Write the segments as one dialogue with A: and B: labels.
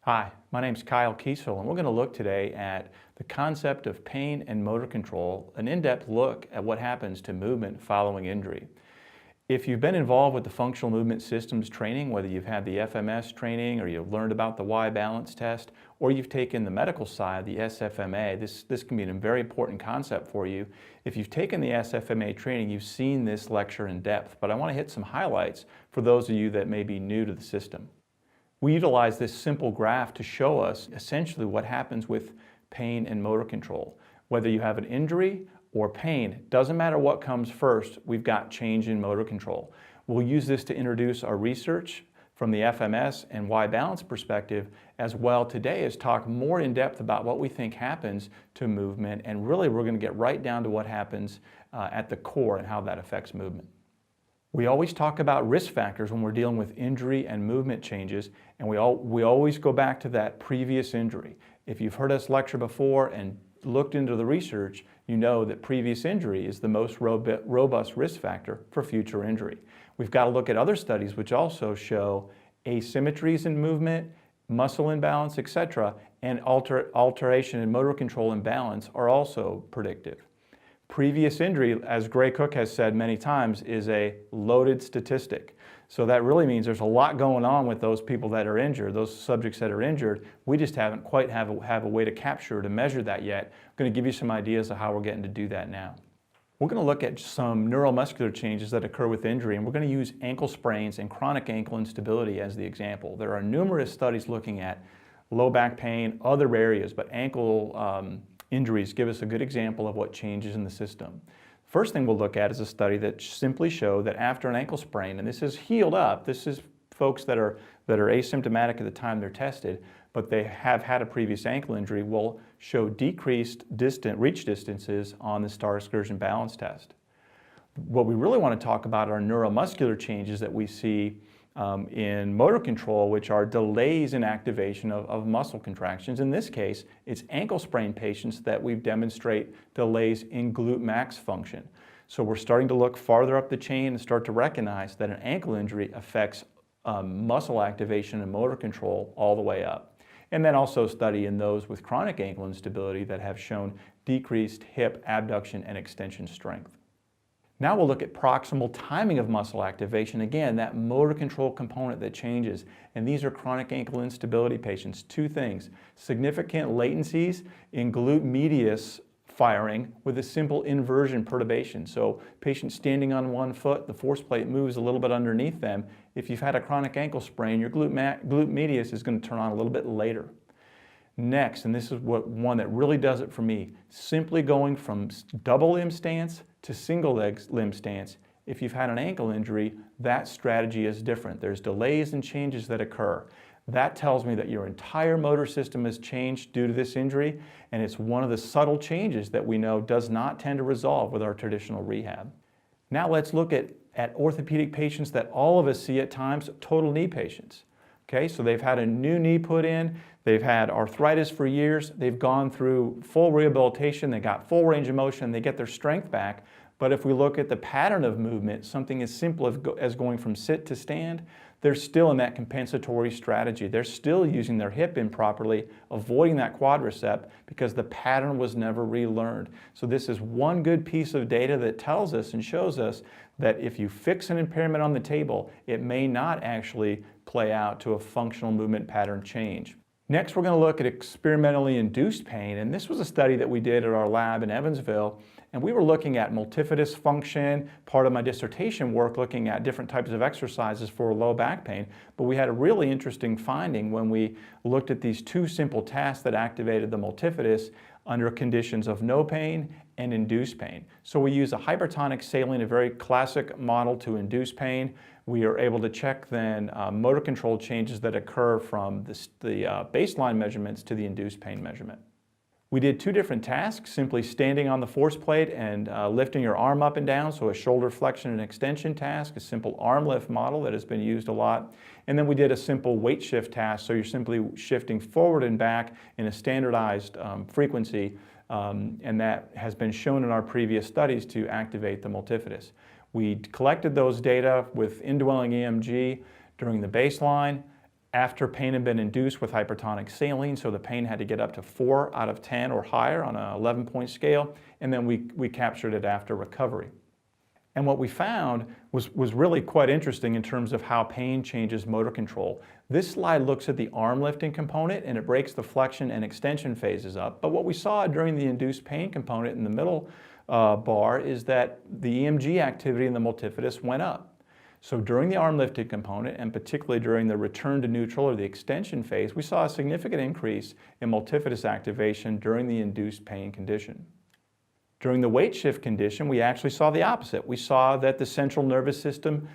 A: Hi, my name is Kiesel, and we're going to look today at the concept of pain and motor control, an in-depth look at what happens to movement following injury. If you've been involved with the functional movement systems training, whether you've had the FMS training or you've learned about the Y balance test, or you've taken the medical side, the SFMA, this can be a very important concept for you. If you've taken the SFMA training, you've seen this lecture in depth, but I want to hit some highlights for those of you that may be new to the system. We utilize this simple graph to show us essentially what happens with pain and motor control. Whether you have an injury or pain, doesn't matter what comes first, we've got change in motor control. We'll use this to introduce our research from the FMS and Y balance perspective, as well today as talk more in depth about what we think happens to movement, and really we're going to get right down to what happens at the core and how that affects movement. We always talk about risk factors when we're dealing with injury and movement changes, and we always go back to that previous injury. If you've heard us lecture before and looked into the research, you know that previous injury is the most robust risk factor for future injury. We've got to look at other studies which also show asymmetries in movement, muscle imbalance, etc., and alteration in motor control and balance are also predictive. Previous injury, as Gray Cook has said many times, is a loaded statistic. So that really means there's a lot going on with those people that are injured, those subjects that are injured. We just haven't quite have a way to capture, to measure that yet. I'm going to give you some ideas of how we're getting to do that now. We're going to look at some neuromuscular changes that occur with injury, and we're going to use ankle sprains and chronic ankle instability as the example. There are numerous studies looking at low back pain, other areas, but ankle injuries give us a good example of what changes in the system. First thing we'll look at is a study that simply showed that after an ankle sprain, and this is healed up, this is folks that are asymptomatic at the time they're tested, but they have had a previous ankle injury, will show decreased reach distances on the star excursion balance test. What we really want to talk about are neuromuscular changes that we see in motor control, which are delays in activation of muscle contractions. In this case, it's ankle sprain patients that we demonstrate delays in glute max function. So we're starting to look farther up the chain and start to recognize that an ankle injury affects muscle activation and motor control all the way up. And then also study in those with chronic ankle instability that have shown decreased hip abduction and extension strength. Now we'll look at proximal timing of muscle activation. Again, that motor control component that changes. And these are chronic ankle instability patients. Two things: significant latencies in glute medius firing with a simple inversion perturbation. So patients standing on one foot, the force plate moves a little bit underneath them. If you've had a chronic ankle sprain, your glute medius is going to turn on a little bit later. Next, and this is one that really does it for me, simply going from double limb stance to single limb stance. If you've had an ankle injury, that strategy is different. There's delays and changes that occur. That tells me that your entire motor system has changed due to this injury, and it's one of the subtle changes that we know does not tend to resolve with our traditional rehab. Now let's look at orthopedic patients that all of us see at times, total knee patients. Okay, so they've had a new knee put in, they've had arthritis for years, they've gone through full rehabilitation, they got full range of motion, they get their strength back. But if we look at the pattern of movement, something as simple as going from sit to stand, they're still in that compensatory strategy. They're still using their hip improperly, avoiding that quadricep because the pattern was never relearned. So this is one good piece of data that tells us and shows us that if you fix an impairment on the table, it may not actually play out to a functional movement pattern change. Next, we're going to look at experimentally induced pain, and this was a study that we did at our lab in Evansville, and we were looking at multifidus function, part of my dissertation work looking at different types of exercises for low back pain, but we had a really interesting finding when we looked at these two simple tasks that activated the multifidus under conditions of no pain and induced pain. So we use a hypertonic saline, a very classic model to induce pain. We are able to check then motor control changes that occur from the baseline measurements to the induced pain measurement. We did two different tasks, simply standing on the force plate and lifting your arm up and down, so a shoulder flexion and extension task, a simple arm lift model that has been used a lot. And then we did a simple weight shift task, so you're simply shifting forward and back in a standardized frequency, and that has been shown in our previous studies to activate the multifidus. We collected those data with indwelling EMG during the baseline, after pain had been induced with hypertonic saline, so the pain had to get up to 4 out of 10 or higher on an 11-point scale, and then we captured it after recovery. And what we found was really quite interesting in terms of how pain changes motor control. This slide looks at the arm lifting component and it breaks the flexion and extension phases up. But what we saw during the induced pain component in the middle bar is that the EMG activity in the multifidus went up. So during the arm lifting component, and particularly during the return to neutral or the extension phase, we saw a significant increase in multifidus activation during the induced pain condition. During the weight shift condition, we actually saw the opposite. We saw that the central nervous system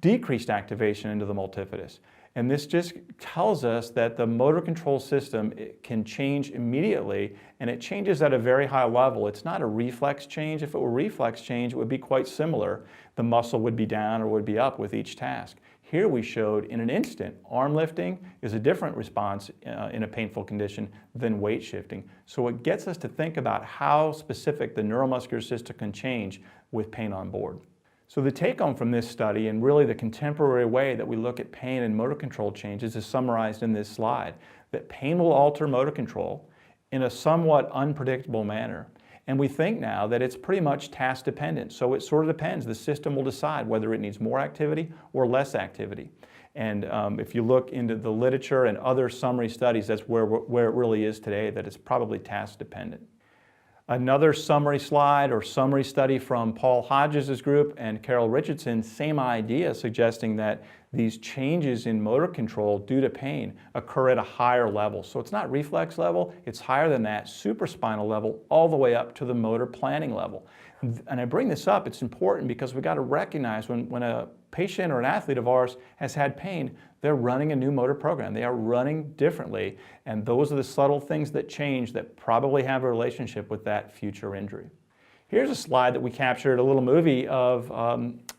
A: decreased activation into the multifidus. And this just tells us that the motor control system can change immediately, and it changes at a very high level. It's not a reflex change. If it were reflex change, it would be quite similar. The muscle would be down or would be up with each task. Here we showed in an instant, arm lifting is a different response in a painful condition than weight shifting. So it gets us to think about how specific the neuromuscular system can change with pain on board. So the take-home from this study, and really the contemporary way that we look at pain and motor control changes, is summarized in this slide, that pain will alter motor control in a somewhat unpredictable manner. And we think now that it's pretty much task dependent. So it sort of depends. The system will decide whether it needs more activity or less activity. And if you look into the literature and other summary studies, that's where it really is today, that it's probably task dependent. Another summary slide or summary study from Paul Hodges' group and Carol Richardson, same idea, suggesting that these changes in motor control due to pain occur at a higher level. So it's not reflex level, it's higher than that, supraspinal level, all the way up to the motor planning level. And I bring this up, it's important because we've got to recognize when a patient or an athlete of ours has had pain, they're running a new motor program. They are running differently, and those are the subtle things that change that probably have a relationship with that future injury. Here's a slide that we captured, a little movie of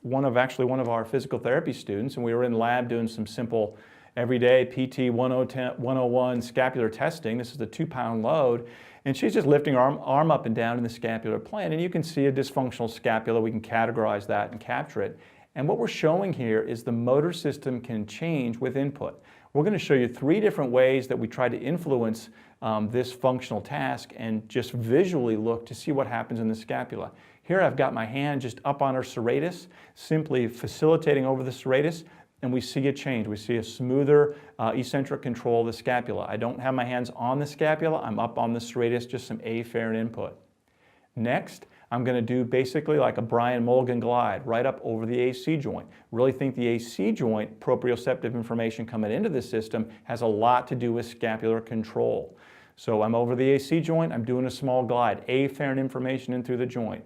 A: one of our physical therapy students, and we were in lab doing some simple everyday PT 101 scapular testing. This is a 2-pound load, and she's just lifting her arm up and down in the scapular plane, and you can see a dysfunctional scapula. We can categorize that and capture it. And what we're showing here is the motor system can change with input. We're going to show you 3 different ways that we try to influence this functional task and just visually look to see what happens in the scapula. Here I've got my hand just up on her serratus, simply facilitating over the serratus, and we see a change. We see a smoother eccentric control of the scapula. I don't have my hands on the scapula, I'm up on the serratus, just some afferent input. Next, I'm going to do basically like a Brian Mulligan glide right up over the AC joint. Really think the AC joint proprioceptive information coming into the system has a lot to do with scapular control. So I'm over the AC joint, I'm doing a small glide, afferent information in through the joint.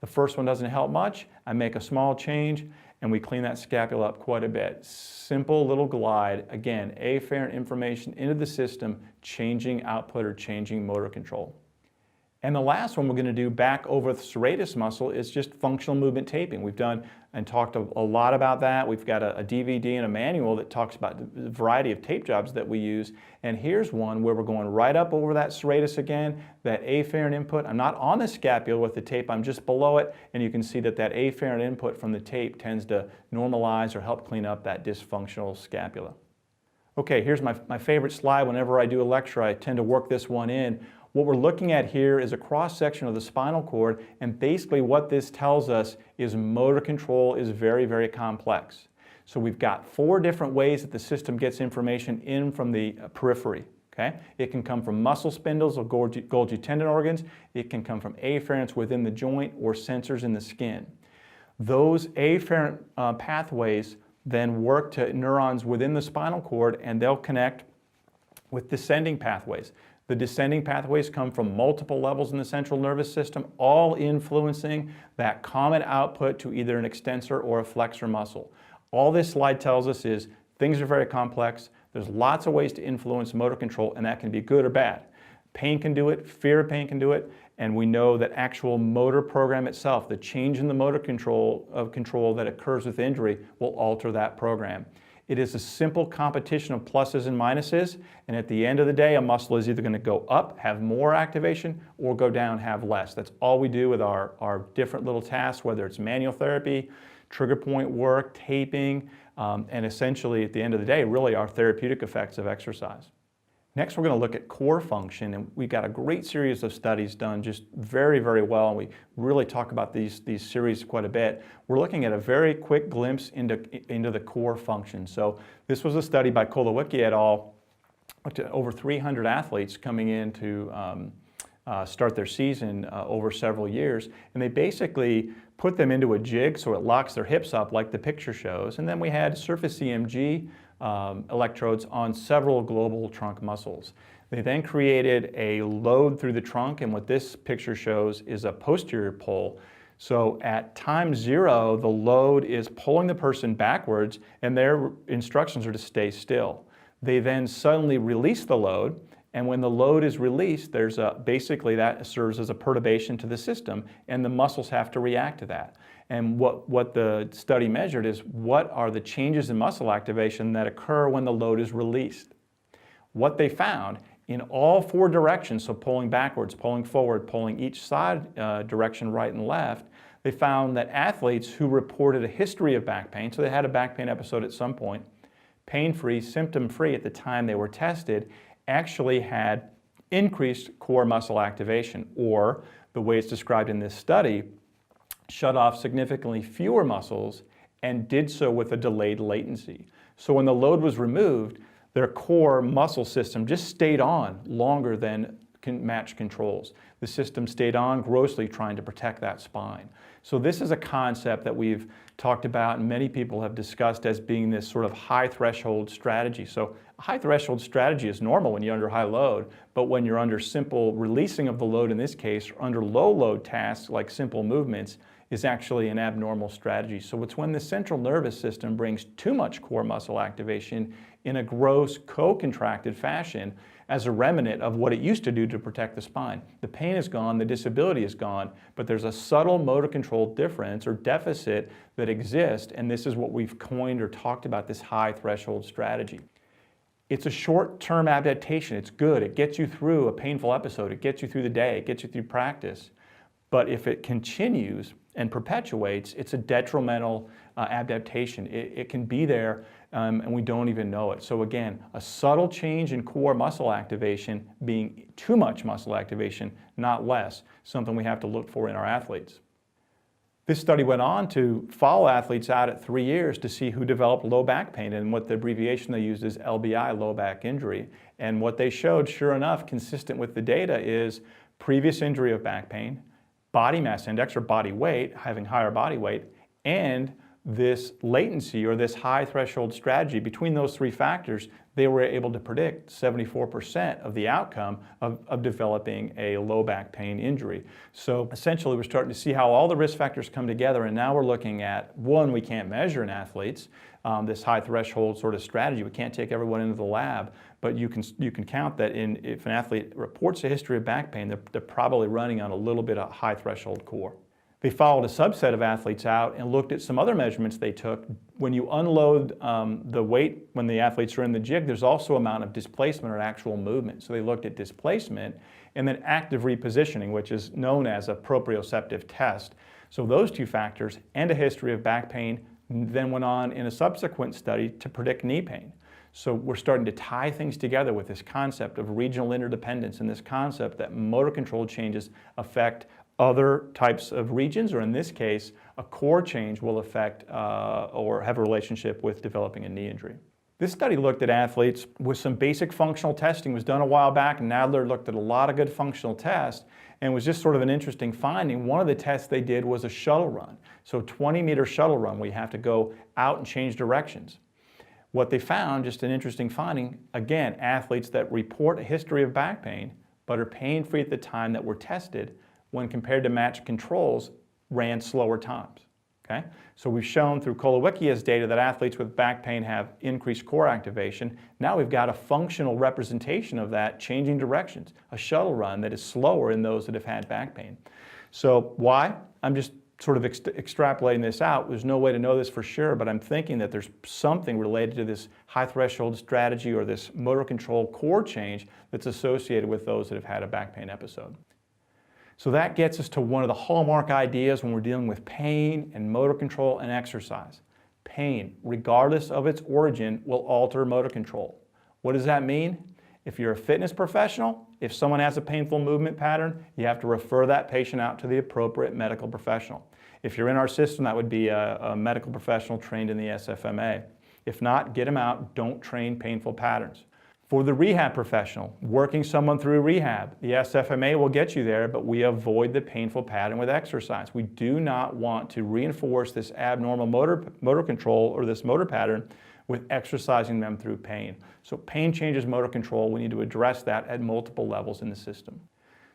A: The first one doesn't help much. I make a small change and we clean that scapula up quite a bit. Simple little glide, again, afferent information into the system, changing output or changing motor control. And the last one we're going to do back over the serratus muscle is just functional movement taping. We've done and talked a lot about that. We've got a DVD and a manual that talks about the variety of tape jobs that we use. And here's one where we're going right up over that serratus again, that afferent input. I'm not on the scapula with the tape, I'm just below it. And you can see that that afferent input from the tape tends to normalize or help clean up that dysfunctional scapula. Okay, here's my favorite slide. Whenever I do a lecture, I tend to work this one in. What we're looking at here is a cross-section of the spinal cord, and basically what this tells us is motor control is very, very complex. So we've got 4 different ways that the system gets information in from the periphery. Okay? It can come from muscle spindles or Golgi tendon organs. It can come from afferents within the joint or sensors in the skin. Those afferent pathways then work to neurons within the spinal cord, and they'll connect with descending pathways. The descending pathways come from multiple levels in the central nervous system, all influencing that common output to either an extensor or a flexor muscle. All this slide tells us is things are very complex. There's lots of ways to influence motor control, and that can be good or bad. Pain can do it, fear of pain can do it, and we know that actual motor program itself, the change in the motor control that occurs with injury, will alter that program. It is a simple competition of pluses and minuses, and at the end of the day, a muscle is either going to go up, have more activation, or go down, have less. That's all we do with our different little tasks, whether it's manual therapy, trigger point work, taping, and essentially at the end of the day really are therapeutic effects of exercise. Next, we're going to look at core function, and we've got a great series of studies done just very, very well, and we really talk about these series quite a bit. We're looking at a very quick glimpse into the core function. So this was a study by Kolowicki et al. Looked at over 300 athletes coming in to start their season over several years, and they basically put them into a jig so it locks their hips up like the picture shows, and then we had surface EMG electrodes on several global trunk muscles. They then created a load through the trunk, and what this picture shows is a posterior pull. So at time 0, the load is pulling the person backwards, and their instructions are to stay still. They then suddenly release the load, and when the load is released, there's basically that serves as a perturbation to the system, and the muscles have to react to that. And what the study measured is what are the changes in muscle activation that occur when the load is released. What they found in all 4 directions, so pulling backwards, pulling forward, pulling each side direction, right and left, they found that athletes who reported a history of back pain, so they had a back pain episode at some point, pain-free, symptom-free at the time they were tested, actually had increased core muscle activation, or the way it's described in this study, shut off significantly fewer muscles and did so with a delayed latency. So when the load was removed, their core muscle system just stayed on longer than match controls. The system stayed on grossly trying to protect that spine. So this is a concept that we've talked about and many people have discussed as being this sort of high threshold strategy. So a high threshold strategy is normal when you're under high load, but when you're under simple releasing of the load in this case, or under low load tasks like simple movements, is actually an abnormal strategy. So it's when the central nervous system brings too much core muscle activation in a gross co-contracted fashion as a remnant of what it used to do to protect the spine. The pain is gone, the disability is gone, but there's a subtle motor control difference or deficit that exists, and this is what we've coined or talked about, this high threshold strategy. It's a short-term adaptation. It's good. It gets you through a painful episode. It gets you through the day. It gets you through practice. But if it continues and perpetuates, it's a detrimental adaptation. It can be there and we don't even know it. So again, a subtle change in core muscle activation being too much muscle activation, not less, something we have to look for in our athletes. This study went on to follow athletes out at 3 years to see who developed low back pain, and what the abbreviation they used is LBI, low back injury. And what they showed, sure enough, consistent with the data, is previous injury of back pain, body mass index or body weight, having higher body weight, and this latency or this high threshold strategy. Between those 3 factors, they were able to predict 74% of the outcome of developing a low back pain injury. So essentially we're starting to see how all the risk factors come together, and now we're looking at, one, we can't measure in athletes this high threshold sort of strategy. We can't take everyone into the lab, but you can count that if an athlete reports a history of back pain, they're probably running on a little bit of high threshold core. They followed a subset of athletes out and looked at some other measurements they took. When you unload the weight, when the athletes are in the jig, there's also amount of displacement or actual movement. So they looked at displacement and then active repositioning, which is known as a proprioceptive test. So those 2 factors and a history of back pain then went on in a subsequent study to predict knee pain. So we're starting to tie things together with this concept of regional interdependence and this concept that motor control changes affect other types of regions, or in this case, a core change will affect or have a relationship with developing a knee injury. This study looked at athletes with some basic functional testing. It was done a while back, and Nadler looked at a lot of good functional tests, and it was just sort of an interesting finding. One of the tests they did was a shuttle run. So 20-meter shuttle run where you have to go out and change directions. What they found, just an interesting finding, again, athletes that report a history of back pain but are pain-free at the time that were tested, when compared to matched controls, ran slower times. Okay? So we've shown through Kolowicki's data that athletes with back pain have increased core activation. Now we've got a functional representation of that changing directions, a shuttle run that is slower in those that have had back pain. So why? I'm just sort of extrapolating this out. There's no way to know this for sure, but I'm thinking that there's something related to this high threshold strategy or this motor control core change that's associated with those that have had a back pain episode. So that gets us to one of the hallmark ideas when we're dealing with pain and motor control and exercise. Pain, regardless of its origin, will alter motor control. What does that mean? If you're a fitness professional, if someone has a painful movement pattern, you have to refer that patient out to the appropriate medical professional. If you're in our system, that would be a medical professional trained in the SFMA. If not, get them out. Don't train painful patterns. For the rehab professional, working someone through rehab, the SFMA will get you there, but we avoid the painful pattern with exercise. We do not want to reinforce this abnormal motor control or this motor pattern with exercising them through pain. So pain changes motor control. We need to address that at multiple levels in the system.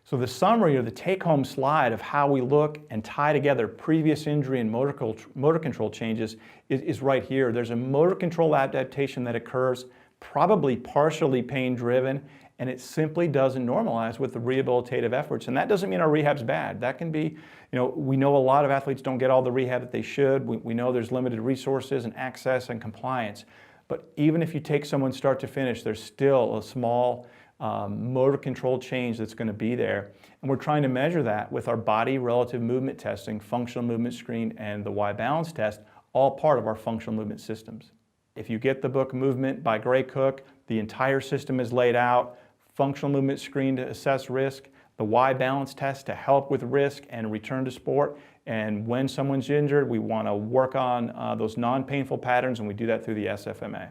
A: So the summary or the take-home slide of how we look and tie together previous injury and motor control changes is right here. There's a motor control adaptation that occurs, probably partially pain-driven, and it simply doesn't normalize with the rehabilitative efforts. And that doesn't mean our rehab's bad. That can be, we know a lot of athletes don't get all the rehab that they should. We know there's limited resources and access and compliance. But even if you take someone start to finish, there's still a small motor control change that's going to be there. And we're trying to measure that with our body relative movement testing, functional movement screen, and the Y balance test, all part of our functional movement systems. If you get the book Movement by Gray Cook, the entire system is laid out, functional movement screen to assess risk, the Y balance test to help with risk and return to sport. And when someone's injured, we want to work on those non-painful patterns, and we do that through the SFMA.